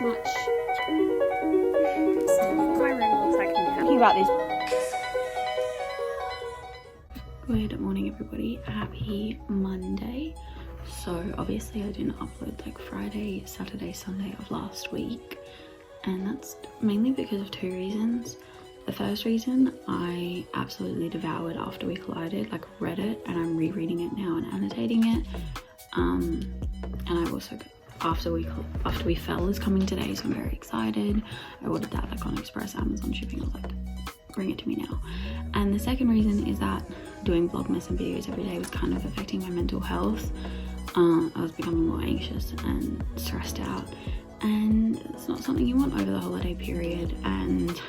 much. My room looks like I'm happy about this. Good morning, everybody. Happy Monday. So obviously I didn't upload like Friday, Saturday, Sunday of last week, and that's mainly because of two reasons. The first reason, I absolutely devoured After We Collided, like read it, and I'm rereading it now and annotating it. And I also, After We Fell is coming today, so I'm very excited. I ordered that like on Express Amazon shipping. I was like, bring it to me now. And the second reason is that doing Vlogmas and videos every day was kind of affecting my mental health. I was becoming more anxious and stressed out, and it's not something you want over the holiday period. And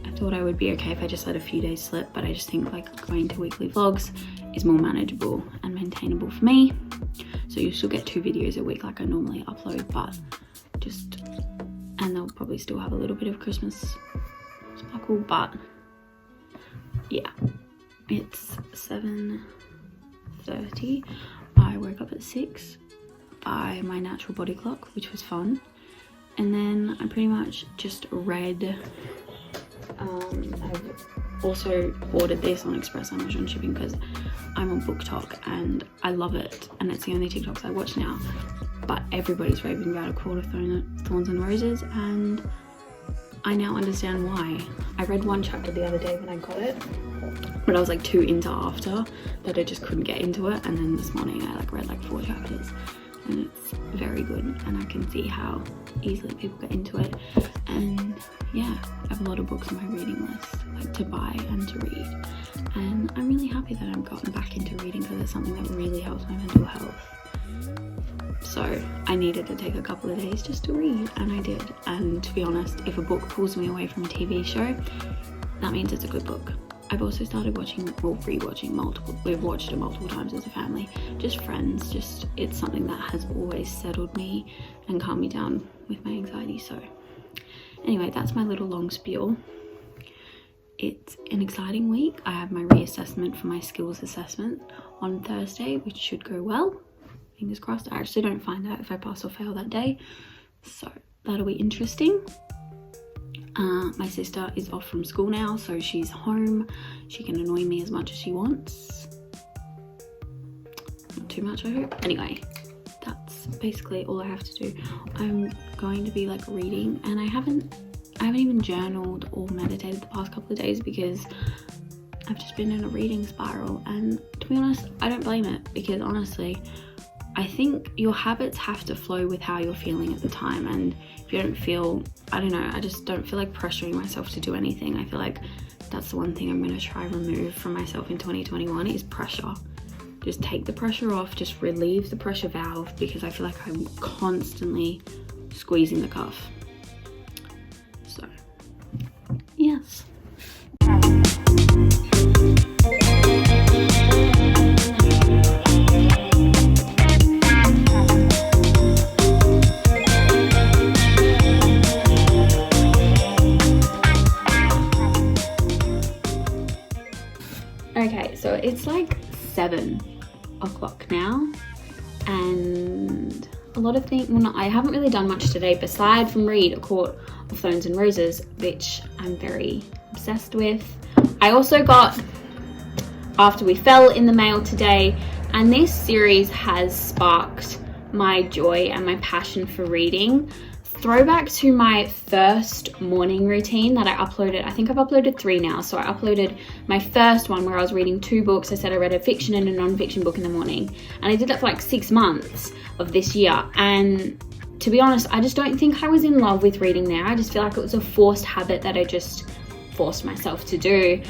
I thought I would be okay if I just let a few days slip, but I just think like going to weekly vlogs is more manageable and maintainable for me. So you still get 2 videos a week like I normally upload, but and they'll probably still have a little bit of Christmas sparkle, but yeah. It's 7:30. I woke up at 6 by my natural body clock, which was fun. And then I pretty much just read. I've also ordered this on Express Amazon shipping because I'm on Book Talk and I love it, and it's the only TikToks I watch now. But everybody's raving about A Court of Thorns and Roses, and I now understand why. I read one chapter the other day when I got it, but I was like too into After that I just couldn't get into it. And then this morning I like read like 4 chapters, and it's very good, and I can see how easily people get into it. And yeah, I have a lot of books on my reading list, like to buy and to read, and I'm really happy that I've gotten back into reading because it's something that really helps my mental health. So I needed to take a couple of days just to read, and I did. And to be honest, if a book pulls me away from a TV show, that means it's a good book. I've also started rewatching multiple. We've watched it multiple times as a family, just Friends. It's something that has always settled me and calmed me down with my anxiety. So anyway, that's my little long spiel. It's an exciting week. I have my reassessment for my skills assessment on Thursday, which should go well. Fingers crossed. I actually don't find out if I pass or fail that day, so that'll be interesting. My sister is off from school now, so she's home. She can annoy me as much as she wants. Not too much, I hope. Anyway, that's basically all I have to do. I'm going to be like reading, and I haven't even journaled or meditated the past couple of days because I've just been in a reading spiral. And to be honest, I don't blame it, because honestly, I think your habits have to flow with how you're feeling at the time. And if you don't feel, I don't know, I just don't feel like pressuring myself to do anything. I feel like that's the one thing I'm going to try remove from myself in 2021 is pressure. Just take the pressure off, just relieve the pressure valve, because I feel like I'm constantly squeezing the cuff. So, yes. Okay, so it's like 7 o'clock now, and a lot of things, I haven't really done much today beside from read A Court of Thorns and Roses, which I'm very obsessed with. I also got After We Fell in the mail today, and this series has sparked my joy and my passion for reading. Throwback to my first morning routine that I uploaded. I think I've uploaded 3 now. So I uploaded my first one where I was reading 2 books. I said I read a fiction and a non-fiction book in the morning, and I did that for like 6 months of this year. And to be honest, I just don't think I was in love with reading there. I just feel like it was a forced habit that I just forced myself to do.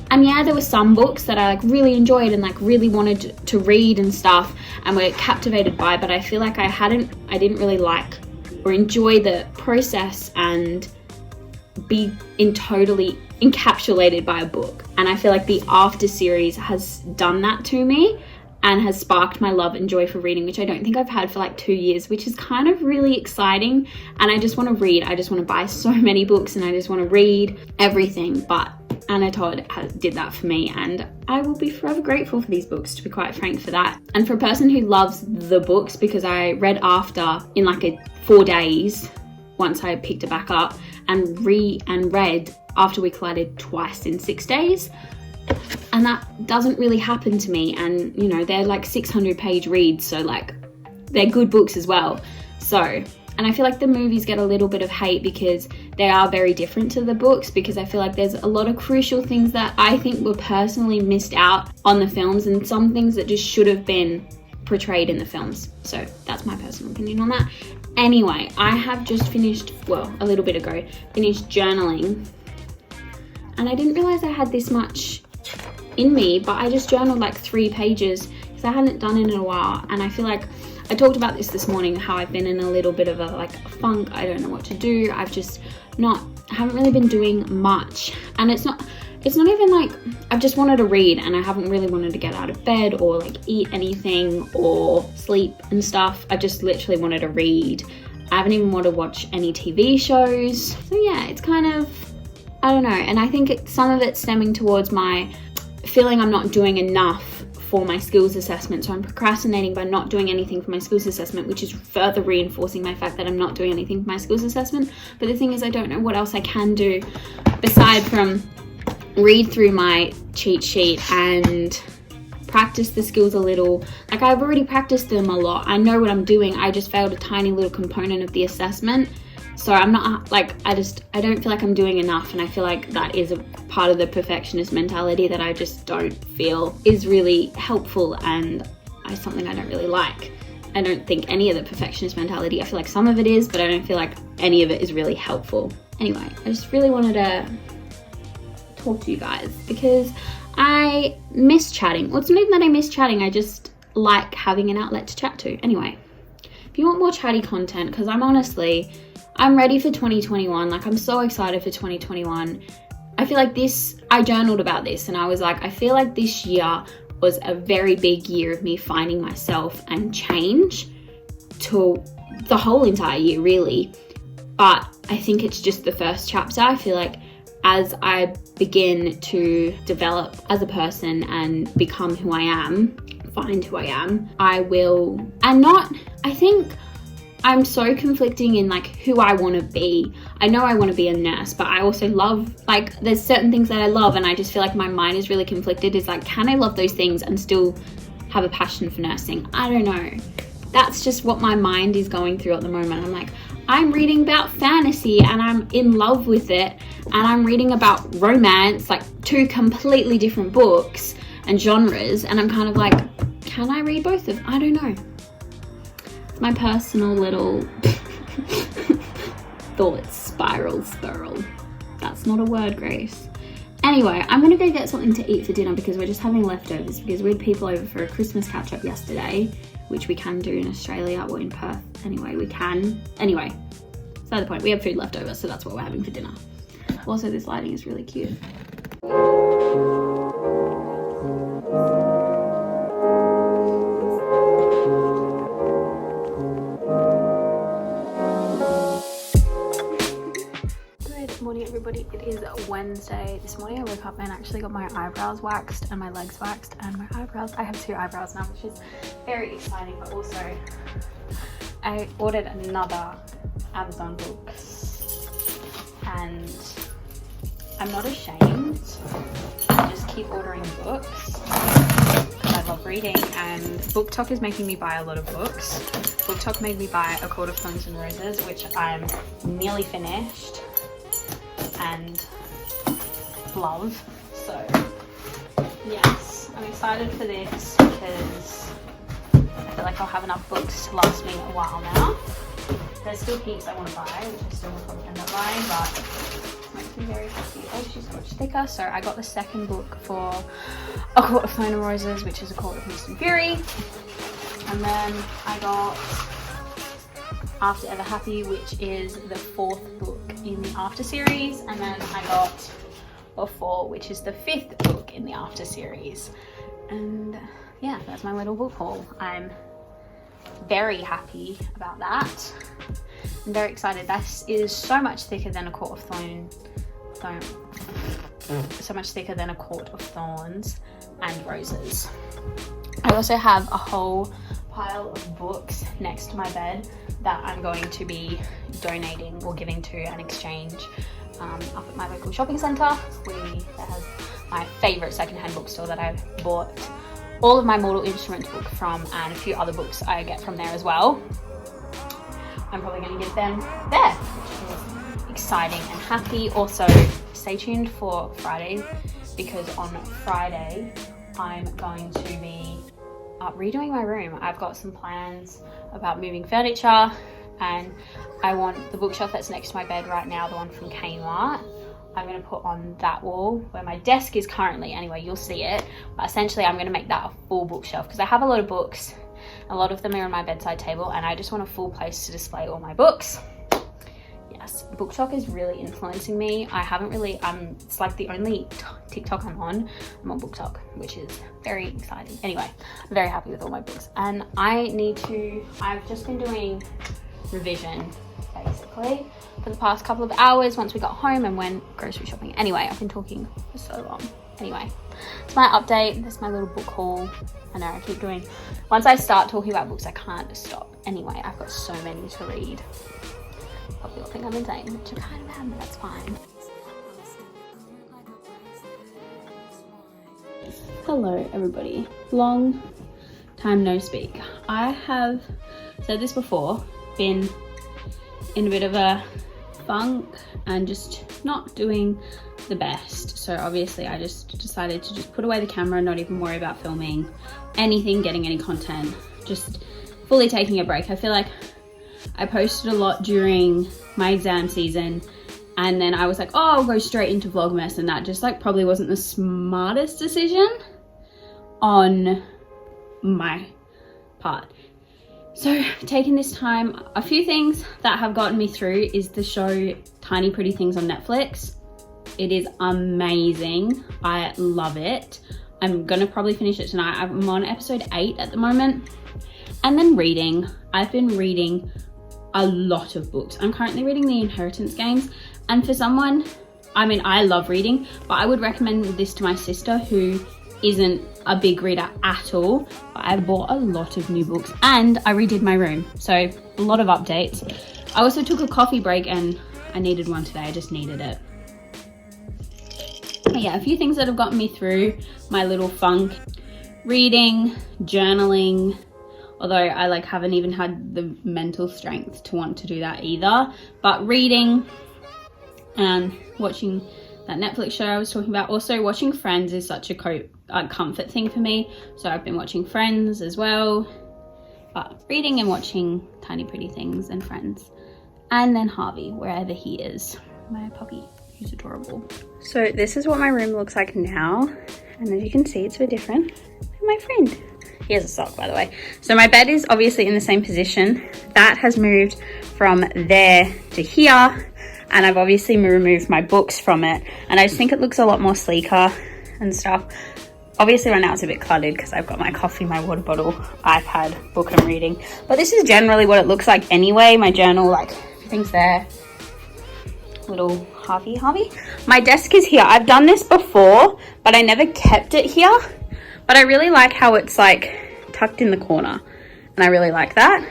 And yeah, there were some books that I like really enjoyed and like really wanted to read and stuff and were captivated by, but I feel like I didn't really like or enjoy the process and be totally encapsulated by a book. And I feel like the After series has done that to me and has sparked my love and joy for reading, which I don't think I've had for like 2 years, which is kind of really exciting. And I just want to read. I just want to buy so many books and I just want to read everything. But Anna Todd did that for me, and I will be forever grateful for these books, to be quite frank, for that. And for a person who loves the books, because I read after in like 4 days once I picked it back up, and read After We Collided twice in 6 days. And that doesn't really happen to me. And you know, they're like 600-page reads, so like they're good books as well. So, and I feel like the movies get a little bit of hate because they are very different to the books, because I feel like there's a lot of crucial things that I think were personally missed out on the films, and some things that just should have been portrayed in the films. So that's my personal opinion on that. Anyway, I have just finished, well, a little bit ago, finished journaling. And I didn't realize I had this much in me, but I just journaled like 3 pages because I hadn't done it in a while. And I feel like I talked about this morning, how I've been in a little bit of a funk. I don't know what to do. I haven't really been doing much. And it's not even like I've just wanted to read, and I haven't really wanted to get out of bed or like eat anything or sleep and stuff. I just literally wanted to read. I haven't even wanted to watch any TV shows. So yeah, it's kind of, I don't know. And I think some of it's stemming towards my feeling I'm not doing enough for my skills assessment. So I'm procrastinating by not doing anything for my skills assessment, which is further reinforcing my fact that I'm not doing anything for my skills assessment. But the thing is, I don't know what else I can do aside from read through my cheat sheet and practice the skills a little. Like, I've already practiced them a lot. I know what I'm doing. I just failed a tiny little component of the assessment. So I'm not like, I don't feel like I'm doing enough. And I feel like that is a part of the perfectionist mentality that I just don't feel is really helpful, and is something I don't really like. I don't think any of the perfectionist mentality, I feel like some of it is, but I don't feel like any of it is really helpful. Anyway, I just really wanted to talk to you guys because I miss chatting. Well, it's not even that I miss chatting, I just like having an outlet to chat to. Anyway, if you want more chatty content, because I'm ready for 2021. Like, I'm so excited for 2021. I feel like I journaled about this, and I was like, I feel like this year was a very big year of me finding myself and change to the whole entire year, really. But I think it's just the first chapter. I feel like as I begin to develop as a person and become who I am, find who I am, I will, I think I'm so conflicting in like who I want to be. I know I want to be a nurse, but I also love, like, there's certain things that I love, and I just feel like my mind is really conflicted. It's like, can I love those things and still have a passion for nursing? I don't know. That's just what my mind is going through at the moment. I'm like, I'm reading about fantasy and I'm in love with it, and I'm reading about romance, like 2 completely different books and genres, and I'm kind of like, can I read both of them? I don't know. It's my personal little thoughts spiral. That's not a word, Grace. Anyway, I'm gonna go get something to eat for dinner because we're just having leftovers, because we had people over for a Christmas catch-up yesterday, which we can do in Australia or in Perth. Anyway, we can. Anyway, so the point, we have food left over, so that's what we're having for dinner. Also, this lighting is really cute. Morning everybody, it is Wednesday. This morning I woke up and actually got my eyebrows waxed and my legs waxed and my eyebrows. I have 2 eyebrows now, which is very exciting, but also I ordered another Amazon book, and I'm not ashamed. I just keep ordering books because I love reading, and BookTok is making me buy a lot of books. BookTok made me buy A Court of Thorns and Roses, which I'm nearly finished and love. So yes, I'm excited for this because I feel like I'll have enough books to last me a while now. There's still heaps I want to buy, which I still will probably end up buying, but it makes me very happy. Oh, she's so much thicker. So I got the second book for A Court of Thorns and Roses, which is A Court of Mist and Fury, and then I got After Ever Happy, which is the 4th book in the After series, and then I got Before, which is the 5th book in the After series. And yeah, that's my little book haul. I'm very happy about that. I'm very excited. This is so much thicker than A Court of so much thicker than A Court of Thorns and Roses. I also have a whole pile of books next to my bed that I'm going to be donating or giving to an exchange up at my local shopping centre. They have my favourite secondhand bookstore that I've bought all of my Mortal Instruments book from, and a few other books I get from there as well. I'm probably going to give them there, which is exciting and happy. Also, stay tuned for Fridays, because on Friday I'm going to be redoing my room. I've got some plans about moving furniture, and I want the bookshelf that's next to my bed right now, the one from Kmart, I'm going to put on that wall where my desk is currently. Anyway, you'll see it, but essentially I'm going to make that a full bookshelf, because I have a lot of books. A lot of them are on my bedside table, and I just want a full place to display all my books. Yes, BookTok is really influencing me. I haven't really, it's like the only TikTok I'm on BookTok, which is very exciting. Anyway, I'm very happy with all my books, and I've just been doing revision basically for the past couple of hours once we got home and went grocery shopping. Anyway, I've been talking for so long. Anyway, it's my update. That's my little book haul. I know I keep doing, once I start talking about books, I can't stop. Anyway, I've got so many to read. Probably all think I'm insane, which I kind of am, but that's fine. Hello everybody, long time no speak. I have said this before, been in a bit of a funk and just not doing the best. So obviously I just decided to just put away the camera, not even worry about filming anything, getting any content, just fully taking a break. I feel like I posted a lot during my exam season, and then I was like, oh, I'll go straight into Vlogmas, and that just like probably wasn't the smartest decision on my part. So taking this time, a few things that have gotten me through is the show Tiny Pretty Things on Netflix. It is amazing. I love it. I'm gonna probably finish it tonight. I'm on episode 8 at the moment. And then reading. I've been reading a lot of books. I'm currently reading the Inheritance Games, and for someone, I mean, I love reading, but I would recommend this to my sister who isn't a big reader at all. But I bought a lot of new books, and I redid my room, so a lot of updates. I also took a coffee break, and I needed one today. I just needed it. But yeah, a few things that have gotten me through my little funk: reading, journaling, although I haven't even had the mental strength to want to do that either. But reading and watching that Netflix show I was talking about. Also watching Friends is such a comfort thing for me. So I've been watching Friends as well. But reading and watching Tiny Pretty Things and Friends. And then Harvey, wherever he is, my puppy, who's adorable. So this is what my room looks like now. And as you can see, it's a bit different than my friend. He has a sock, by the way. So my bed is obviously in the same position. That has moved from there to here. And I've obviously removed my books from it. And I just think it looks a lot more sleeker and stuff. Obviously right now it's a bit cluttered because I've got my coffee, my water bottle, iPad, book I'm reading. But this is generally what it looks like anyway. My journal, like, everything's there. Little Harvey. My desk is here. I've done this before, but I never kept it here. But I really like how it's like tucked in the corner, and I really like that.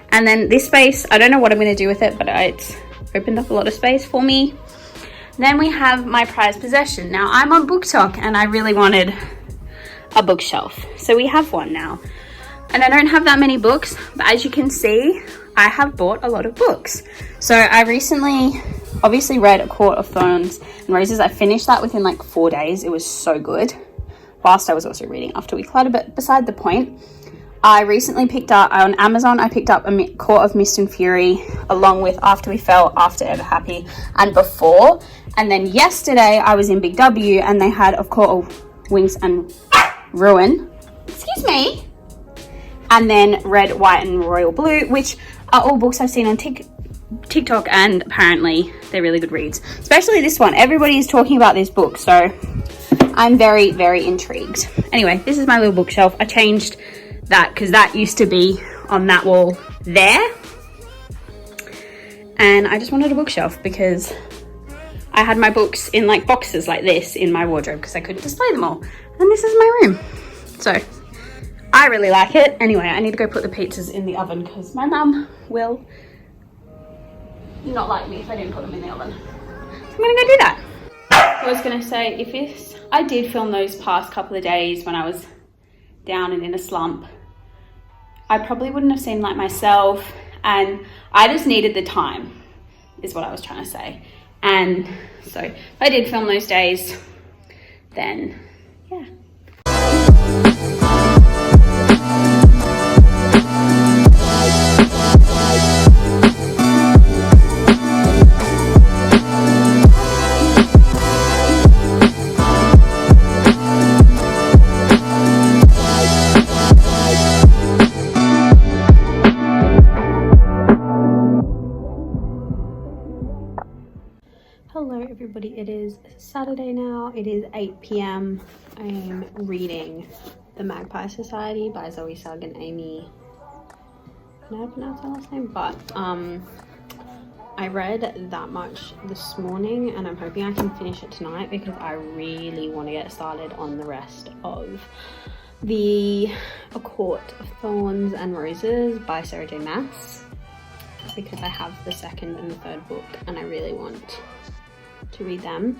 And then this space, I don't know what I'm going to do with it, but it's opened up a lot of space for me. Then we have my prized possession. Now I'm on BookTok and I really wanted a bookshelf, so we have one now. And I don't have that many books, but as you can see, I have bought a lot of books. So I recently obviously read A Court of Thorns and Roses. I finished that within like 4 days. It was so good. Whilst I was also reading After We Clutter, but beside the point, I recently picked up, on Amazon, I picked up A Court of Mist and Fury, along with After We Fell, After Ever Happy, and Before. And then yesterday, I was in Big W, and they had A Court of Wings and Ruin, excuse me, and then Red, White, and Royal Blue, which are all books I've seen on TikTok, and apparently they're really good reads. Especially this one. Everybody is talking about this book, so I'm very, very intrigued. Anyway, this is my little bookshelf. I changed that because that used to be on that wall there. And I just wanted a bookshelf because I had my books in like boxes like this in my wardrobe because I couldn't display them all. And this is my room. So I really like it. Anyway, I need to go put the pizzas in the oven because my mum will not like me if I didn't put them in the oven. So I'm gonna go do that. I was gonna say, if I did film those past couple of days when I was down and in a slump, I probably wouldn't have seemed like myself, and I just needed the time, is what I was trying to say. And so if I did film those days, then yeah. Hello everybody, it is Saturday now. It is 8 p.m. I am reading The Magpie Society by Zoe Sugg and Amy, can I pronounce her last name? But I read that much this morning and I'm hoping I can finish it tonight because I really want to get started on the rest of the A Court of Thorns and Roses by Sarah J Maas, because I have the second and the third book and I really want to read them.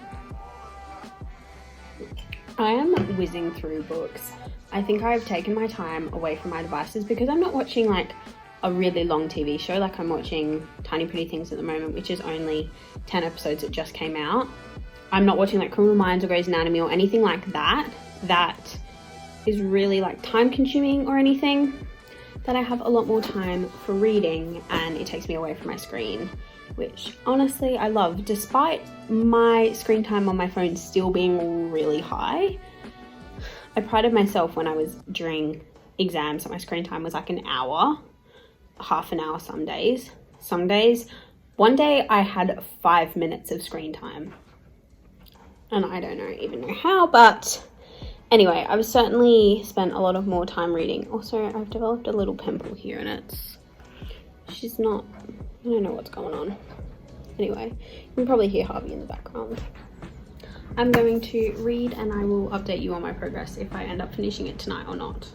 I am whizzing through books. I think I've taken my time away from my devices because I'm not watching like a really long TV show. Like I'm watching Tiny Pretty Things at the moment, which is only 10 episodes. It just came out. I'm not watching like Criminal Minds or Grey's Anatomy or anything like that is really like time consuming or anything. That I have a lot more time for reading and it takes me away from my screen, which honestly I love, despite my screen time on my phone still being really high. I prided myself when I was during exams that my screen time was like an hour, half an hour some days. One day I had 5 minutes of screen time and I don't even know how, but anyway, I've certainly spent a lot of more time reading. Also, I've developed a little pimple here and I don't know what's going on. Anyway, you can probably hear Harvey in the background. I'm going to read and I will update you on my progress if I end up finishing it tonight or not.